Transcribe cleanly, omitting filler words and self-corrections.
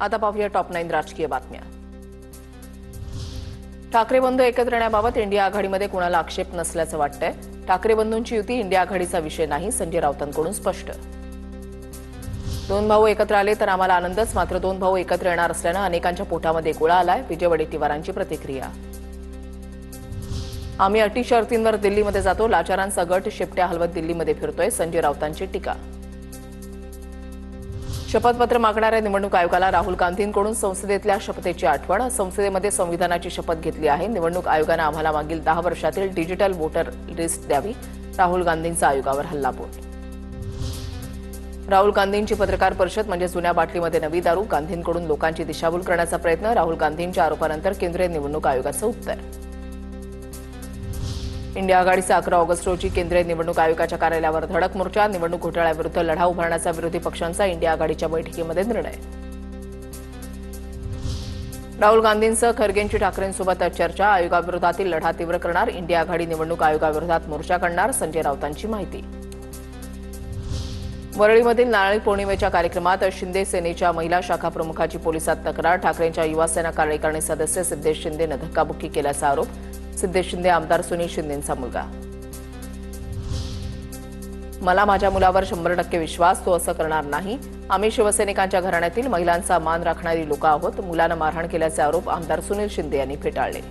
आता पाहूया टॉप 9 राजकीय बातम्या। ठाकरे बंधू एकत्र येण्याबाबत इंडिया आघाडीमध्ये कुणाला आक्षेप नसल्याचं वाटतंय। ठाकरे बंधूंची युती इंडिया आघाडीचा विषय नाही, संजय राऊतांकडून स्पष्ट। दोन भाऊ एकत्र आले तर आम्हाला आनंदच, मात्र दोन भाऊ एकत्र येणार असल्यानं अनेकांच्या पोटामध्ये गोळा आलाय, विजय वडेट्टीवारांची प्रतिक्रिया। आम्ही अटी शर्तींवर दिल्लीमध्ये जातो, लाचारांचा गट शेपट्या हलवत दिल्लीमध्ये फिरतोय, संजय राऊतांची टीका। शपथपत्र मागणाऱ्या निवडणूक आयोगाला राहुल गांधींकडून संसदेतल्या शपथेची आठवण। संसदेमध्ये संविधानाची शपथ घेतली आहे, निवडणूक आयोगानं आम्हाला मागील 10 वर्षातील डिजिटल वोटर लिस्ट द्यावी, राहुल गांधींचा आयोगावर हल्लाबोल। राहुल गांधींची पत्रकार परिषद म्हणजे जुन्या बाटलीमध्ये नवी दारू, गांधींकडून लोकांची दिशाभूल करण्याचा प्रयत्न, राहुल गांधींच्या आरोपानंतर केंद्रीय निवडणूक आयोगाचं उत्तर। इंडिया आघाडीचा 11 ऑगस्ट रोजी केंद्रीय निवडणूक आयोगाच्या कार्यालयावर धडक मोर्चा, निवडणूक घोटाळ्याविरुद्ध लढा उभारण्याचा विरोधी पक्षांचा इंडिया आघाडीच्या बैठकीमध्ये निर्णय। राहुल गांधींसह खरगेंची ठाकरेंसोबत चर्चा, आयोगाविरोधातील लढा तीव्र करणार, इंडिया आघाडी निवडणूक आयोगाविरोधात मोर्चा काढणार, संजय राऊतांची माहिती। वरळीमधील नारळी पौर्णिमेच्या कार्यक्रमात शिंदे सेनेच्या महिला शाखा प्रमुखाची पोलिसात तक्रार, ठाकरेंच्या युवासेना कार्यकारिणी सदस्य सिद्धेश शिंदेनं धक्काबुक्की केल्याचा आरोप, सिद्धेश शिंदे आमदार सुनील शिंदेंचा मुलगा। मला माझ्या मुलावर 100% विश्वास, तो असं करणार नाही, आम्ही शिवसैनिकांच्या घराण्यातील महिलांचा मान राखणारी लोक आहोत, मुलानं मारहाण केल्याचे आरोप आमदार सुनील शिंदे यांनी फेटाळले।